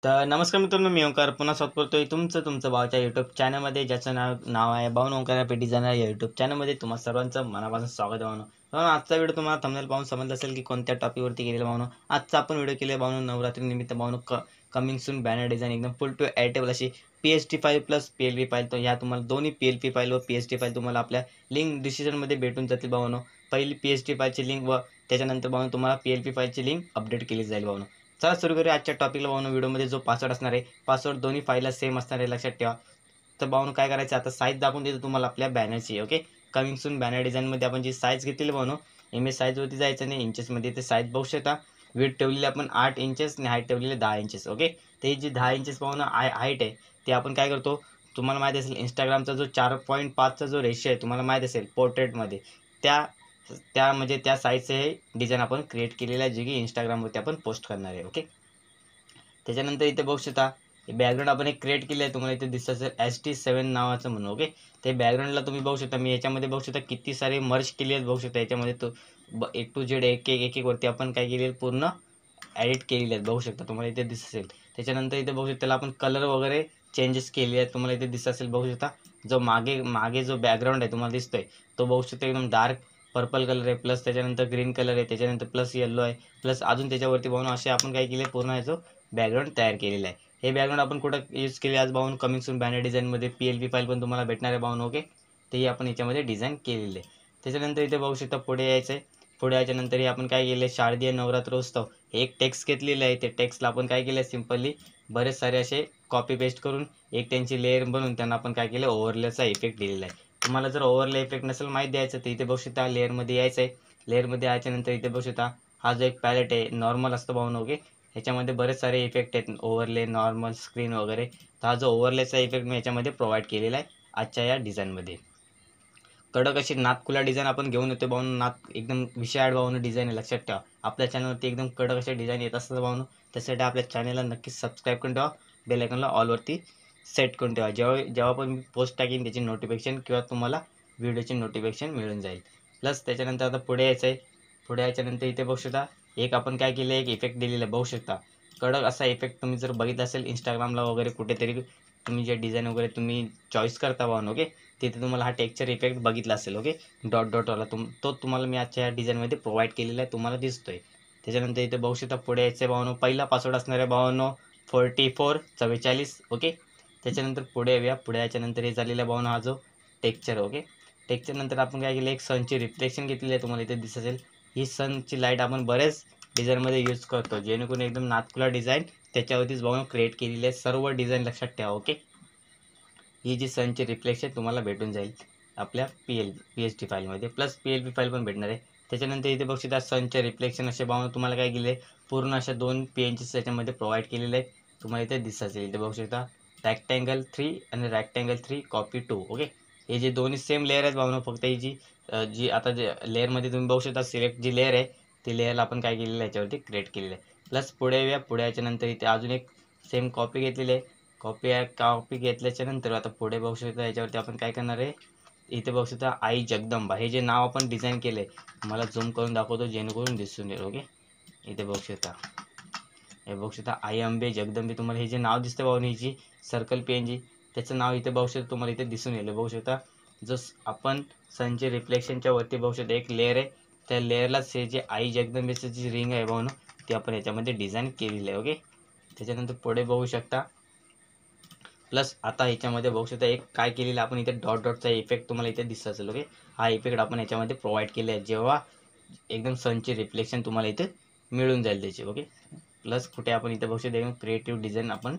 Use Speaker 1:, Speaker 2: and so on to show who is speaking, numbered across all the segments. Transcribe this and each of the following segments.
Speaker 1: तर नमस्कार मित्रांनो, मी ओंकार पुन्हा स्वागत करतोय तुमचं भावाच्या यूट्यूब चॅनलमध्ये, ज्याचं नाव आहे भाऊन ओंकार पेटी जाणार या यूट्यूब चॅनलमध्ये तुम्हा सर्वांचं मनापासून स्वागत आहे भावनो. आजचा व्हिडिओ तुम्हाला थंबनेल पाहून समजलं असेल की कोणत्या टॉपिकवरती केलेला भावनो. आजचा आपण व्हिडिओ केले भावनो नवरात्री निमित्त भावनो कमिंग सून बॅनर डिझाईन एकदम फुल टू एडिटेबल अशी PST file plus PLP file. तर ह्या तुम्हाला दोन्ही PLP फाईल व PST फाईल तुम्हाला आपल्या लिंक डिस्क्रिप्शनमध्ये भेटून जातील भावनो. पहिली PST फाईलची लिंक व त्याच्यानंतर भावनो तुम्हाला PLP फाईलची लिंक अपडेट केली जाईल भावनो. चला सुरू करूया आजच्या टॉपिकला भावनो. व्हिडिओमध्ये जो पासवर्ड असणार आहे, पासवर्ड दोन्ही फाईलला सेम असणार आहे, लक्षात ठेवा. तर भावनो काय करायचं, आता साईज दाखवून देतो तुम्हाला आपल्या बॅनरची. ओके, कमिंग सून बॅनर डिझाईनमध्ये आपण जी साईज घेतलेली भावनो, इमेज साईजवरती जायचं नाही, इंचेसमध्ये ते साईज बघू शकता. वेट ठेवलेली आपण 8 इंचेस आणि हाईट ठेवलेली 10 इंचेस. ओके, ते जी 10 इंचेस भावनो हाईट आहे ते आपण काय करतो, तुम्हाला माहीत असेल इंस्टाग्रामचा जो 4.5चा जो रेशो आहे तुम्हाला माहीत असेल पोर्ट्रेटमध्ये, त्या त्या म्हणजे त्या साईजचे हे डिझाईन आपण क्रिएट केलेलं आहे, जे की इंस्टाग्रामवरती आपण पोस्ट करणार आहे. ओके, त्याच्यानंतर इथे बघू शकता बॅकग्राऊंड आपण एक क्रिएट केले आहे, तुम्हाला इथे दिसत असेल ST7 नावाचं म्हणून. ओके, ते बॅकग्राऊंडला तुम्ही बघू शकता, मी याच्यामध्ये बघू शकता किती सारे मर्ज केले आहेत बघू शकता. याच्यामध्ये तो A to Z एक वरती आपण काय केले पूर्ण एडिट केलेले आहेत बघू शकता, तुम्हाला इथे दिसत असेल. त्याच्यानंतर इथे बघू शकता त्याला आपण कलर वगैरे चेंजेस केले आहेत, तुम्हाला इथे दिसत असेल बघू शकता. जो मागे जो बॅकग्राऊंड आहे तुम्हाला दिसतोय तो बघू शकता एकदम डार्क पर्पल कलर आहे, प्लस त्याच्यानंतर ग्रीन कलर आहे, त्याच्यानंतर प्लस येलो आहे, प्लस अजून त्याच्यावरती बघून असे आपण काय केले पूर्ण याचं बॅकग्राऊंड तयार केलेला आहे. हे बॅकग्राऊंड आपण कुठं यूज केले आज भाऊन, कमिंग सून बॅनर डिझाईनमध्ये PLP फाईल पण तुम्हाला भेटणार आहे भाऊन. ओके, तेही आपण याच्यामध्ये डिझाईन केलेले आहे. त्याच्यानंतर इथे बघू शकता पुढे यायचं आहे. पुढे याच्यानंतर आपण काय केलं आहे, शारदीय नवरात्रोत्सव एक टेक्स्ट घेतलेलं आहे. ते टेक्स्टला आपण काय केलं आहे, सिम्पली बरेच सारे असे कॉपी पेस्ट करून एक त्यांची लेअर बनवून त्यांना आपण काय केलं ओव्हरलेचा इफेक्ट दिलेला आहे. तुम्हाला जर ओव्हरले इफेक्ट नसेल माहीत द्यायचं तर इथे बघू शकता लेअरमध्ये यायचं आहे. लेअरमध्ये याच्यानंतर इथे बघू शकता हा जो एक पॅलेट आहे नॉर्मल असतो भाऊन. ओके, ह्याच्यामध्ये बरेच सारे इफेक्ट आहेत, ओव्हरले, नॉर्मल, स्क्रीन वगैरे. तर हा जो ओव्हरलेचा इफेक्ट मी याच्यामध्ये प्रोव्हाइड केलेला आहे आजच्या या डिझाईनमध्ये. कडक अशी नातखुला डिझाईन आपण घेऊन येतो भाऊन. नात एकदम विषय भाऊन डिझाईन आहे, लक्षात ठेवा. आपल्या चॅनलवरती एकदम कडक असे डिझाईन येत असतात भाऊन. त्यासाठी आपल्या चॅनलला नक्कीच सबस्क्राईब करून ठेवा, बेल आयकॉनला ऑलवरती सेट करून ठेवा. जेव्हा पण मी पोस्ट टाकीन त्याची नोटिफिकेशन किंवा तुम्हाला व्हिडिओची नोटिफिकेशन मिळून जाईल. प्लस त्याच्यानंतर आता पुढे यायचं आहे. पुढे याच्यानंतर इथे बघू शकता एक आपण काय केलं आहे, एक इफेक्ट दिलेला आहे बघू शकता. कडक असा इफेक्ट तुम्ही जर बघितला असेल इंस्टाग्रामला वगैरे कुठेतरी, तुम्ही जे डिझाईन वगैरे तुम्ही चॉईस करता भाऊन. ओके, तिथे तुम्हाला हा टेक्स्चर इफेक्ट बघितला असेल. ओके, डॉट डॉटवाला तो तुम्हाला मी आजच्या या डिझाईनमध्ये प्रोव्हाइड केलेला आहे, तुम्हाला दिसतोय. त्याच्यानंतर इथे बघू शकता पुढे यायचं आहे भावानो, पहिला पासवर्ड असणार आहे भावानो 4444. ओके, त्याच्यानंतर पुढे येऊया. पुढे याच्यानंतर हे झालेला आहे भावानो हा जो टेक्स्चर. ओके, टेक्स्चरनंतर आपण काय केलं, एक सनची रिफ्लेक्शन घेतलेली आहे, तुम्हाला इथे दिसत असेल. ही सनची लाईट आपण बरेच डिझाईनमध्ये यूज करतो, जेणेकरून एकदम नातखुला डिझाईन त्याच्यावरतीच भावानो क्रिएट केलेली आहे. सर्व डिझाईन लक्षात ठेवा. ओके, ही जी सनची रिफ्लेक्शन तुम्हाला भेटून जाईल आपल्या PST फाईलमध्ये, प्लस PLP फाईल पण भेटणार आहे. त्याच्यानंतर इथे बघू शकता सनचे रिफ्लेक्शन असे भावना तुम्हाला काय केले पूर्ण अशा 2 PNGs त्याच्यामध्ये प्रोव्हाइड केलेले आहेत, तुम्हाला इथे दिसत असेल. इथे बघू शकता रेक्टँगल 3 आणि रेक्टँगल 3 कॉपी 2. ओके, हे जे दोन्ही सेम लेअर आहेत भावना, फक्त ही जी आता जे लेअरमध्ये तुम्ही बघू शकता सिलेक्ट जी लेअर आहे ती लेअरला आपण काय केलेलं आहे याच्यावरती क्रिएट केलेलं आहे. प्लस पुढे येऊया. पुढे याच्यानंतर इथे अजून एक सेम कॉपी घेतलेली आहे. कॉपी घेतल्याच्या नंतर आता पुढे बघू शकता याच्यावरती आपण काय करणार आहे, इथे बघू शकता आई जगदंबा हे जे नाव आपण डिझाईन केले, मला झूम करून दाखवतो जेणेकरून दिसून येईल. ओके, इथे बघू शकता, हे बघू शकता आई अंबे जगदंबे. तुम्हाला हे जे नाव दिसतं भाऊ ही जी सर्कल PNG त्याचं नाव इथे बघू शकता, तुम्हाला इथे दिसून येईल. बघू शकता आपण सनचे रिफ्लेक्शनच्या वरती बघू शकता एक लेअर आहे, त्या लेअरलाच हे जे आई जगदंबेचं जी रिंग आहे भाऊ ती आपण याच्यामध्ये डिझाईन केलेली आहे. ओके, त्याच्यानंतर पुढे बघू शकता प्लस आता ह्याच्यामध्ये बघू शकता एक काय केलेलं आपण इथे डॉट डॉटचा इफेक्ट तुम्हाला इथे दिसत असेल. ओके, हा इफेक्ट आपण याच्यामध्ये प्रोव्हाइड केला आहे, जेव्हा एकदम सनचे रिफ्लेक्शन तुम्हाला इथे मिळून जाईल त्याचे. ओके, प्लस कुठे आपण इथे बघू शकता एकदम क्रिएटिव्ह डिझाईन आपण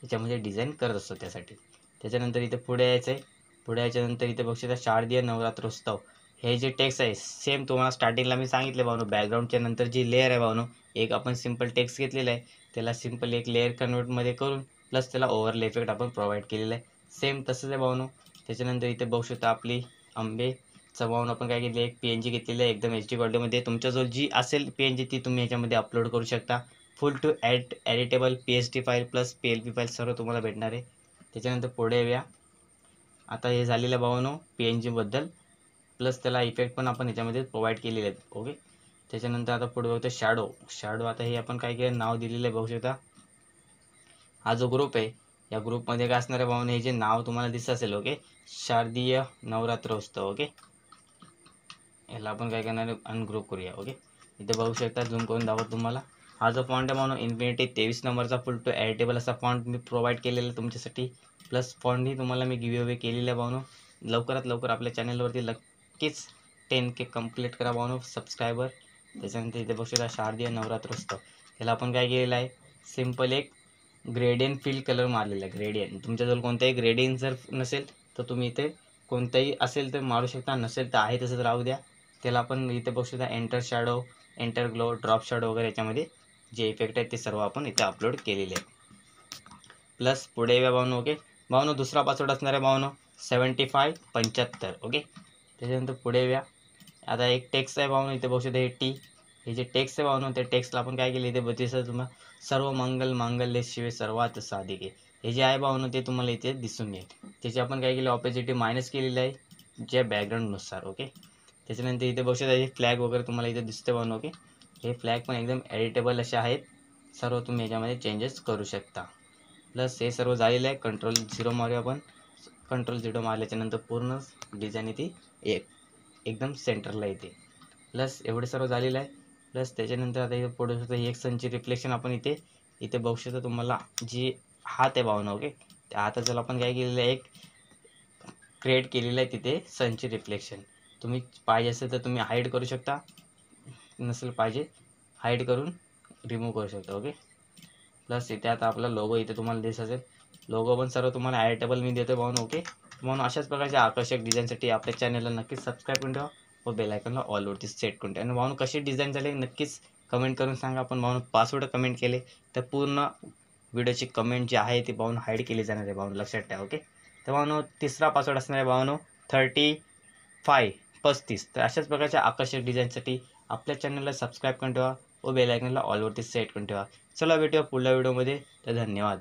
Speaker 1: याच्यामध्ये डिझाईन करत असतो त्यासाठी. त्याच्यानंतर इथे पुढे यायचं आहे. पुढे याच्यानंतर इथे बघू शकता शारदीय नवरात्रोत्सव हे जे टेक्स्ट आहे सेम तुम्हाला स्टार्टिंगला मी सांगितले भावनो, बॅकग्राऊंडच्या नंतर जी लेअर आहे भावनो, एक आपण सिम्पल टेक्स्ट घेतलेला आहे, त्याला सिम्पल एक लेअर कन्वर्टमध्ये करून प्लस त्याला ओव्हरले इफेक्ट आपण प्रोव्हाइड केलेला आहे. सेम तसंच आहे भावनो. त्याच्यानंतर इथे बघू शकता आपली आंबेचं भावनो आपण काय केले एक PNG घेतलेली आहे एकदम HD क्वालिटीमध्ये. तुमच्या जो जी असेल PNG ती तुम्ही याच्यामध्ये अपलोड करू शकता. Full to editable PST file plus PLP file सर्व तुम्हाला भेटणार आहे. त्याच्यानंतर पुढे येऊया. आता हे झालेलं भावनो PNGबद्दल, प्लस त्याला इफेक्ट पण आपण याच्यामध्ये प्रोव्हाइड केलेले आहेत. ओके, त्याच्यानंतर आता पुढे बघतो शॅडो. आता हे आपण काय केलं नाव दिलेलं आहे बघू शकता हा जो ग्रुप आहे या ग्रुपमध्ये काय असणार आहे भावना, हे जे नाव तुम्हाला दिसत असेल ओके, शारदीय नवरात्रोत्सव ओके, याला आपण काय करणार आहे अनग्रुप करूया ओके. इथे बघू शकता, झूम करून दाखवतो तुम्हाला. हा जो फॉन्ट आहे भावनो इन्फिनिटी 23 नंबरचा फुल टू एडिटेबल असा फॉन्ट मी प्रोव्हाइड केलेला आहे तुमच्यासाठी. प्लस फॉन्टही तुम्हाला मी गिव्ह अवे केलेला आहे भावनो. लवकरात लवकर आपल्या चॅनलवरती नक्कीच 10K कंप्लीट करा भावनो सबस्क्रायबर. त्याच्यानंतर इथे बघू शकता शारदीय नवरात्रोत्सव, याला आपण काय केलेलं आहे, सिम्पल एक ग्रेडियंट फिल कलर मारलेला आहे. ग्रेडियंट तुमच्याजवळ कोणताही ग्रेडियंट जर नसेल तर तुम्ही इथे कोणताही असेल तर मारू शकता, नसेल तर आहे तसंच राहू द्या. त्याला आपण इथे बघू शकता enter shadow, enter glow, drop shadow वगैरे याच्यामध्ये जे इफेक्ट आहेत ते सर्व आपण इथे अपलोड केलेले आहेत. प्लस पुढे या भावनो ओके, भावनो दुसरा पासवर्ड असणार आहे भावनो 7575 ओके. त्याच्यानंतर पुढे या, आता एक टेक्स्ट आहे भावनो इथे बघू शकता हे टी, हे जे टेक्स्ट आहे भावनो त्या टेक्स्टला आपण काय केलं इथे बघितलं तुम्हाला, सर्व मंगल मांगल्य शिवे सर्वात साधिके, हे जे आहे भावनो ते तुम्हाला इथे दिसून येईल. त्याची आपण काय केलं ऑपोजिटिव्ह मायनस केलेलं आहे ज्या बॅकग्राऊंडनुसार ओके. त्याच्यानंतर इथे बघू शकता हे फ्लॅग वगैरे तुम्हाला इथे दिसते भावनो ओके. हे फ्लॅग पण एकदम एडिटेबल असे आहेत, सर्व तुम्ही याच्यामध्ये चेंजेस करू शकता. प्लस हे सर्व झालेलं आहे. Ctrl 0 मारूया आपण. Ctrl 0 मारल्याच्यानंतर पूर्ण डिझाईन येते एकदम सेंटरला येते. प्लस एवढे सर्व झालेलं आहे. प्लस त्याच्यानंतर आता इथे पुढे सुद्धा एक सनची रिफ्लेक्शन आपण इथे बघू शकता तुम्हाला, जी हात आहे भावना ओके, त्या हाताचं आपण काय केलेलं आहे एक क्रिएट केलेलं आहे तिथे सनची रिफ्लेक्शन. तुम्ही पाहिजे असेल तर तुम्ही हाईड करू शकता, नसेल पाहिजे हाईड करून रिमूव्ह करू शकता ओके. प्लस इथे आता आपला लोगो इथे तुम्हाला दिसत असेल, लोगो पण सर्व तुम्हाला ॲडिटेबल मी देतो भावनो ओके. म्हणून अशाच प्रकारच्या आकर्षक डिझाईनसाठी आपल्या चॅनलला नक्कीच सबस्क्राईब करून ठेवा व बेल आयकॉनला ऑलवरती सेट करून ठेवा. आणि भावनो कसे डिझाईन झाले नक्कीच कमेंट करून सांगा. आपण भावनो पासवर्ड कमेंट केले तर पूर्ण व्हिडिओची कमेंट जी आहे ती भावनो हाईड केली जाणार आहे भावनो, लक्षात ठेवा ओके. तर भावनो तिसरा पासवर्ड असणार आहे भावनो 35. तर अशाच प्रकारच्या आकर्षक डिझाईनसाठी आपल्या चॅनलला सबस्क्राईब करून ठेवा व बेल आयकॉनला ऑलवरती सेट करून ठेवा. चला भेटूया पुढल्या व्हिडिओमध्ये. तर धन्यवाद.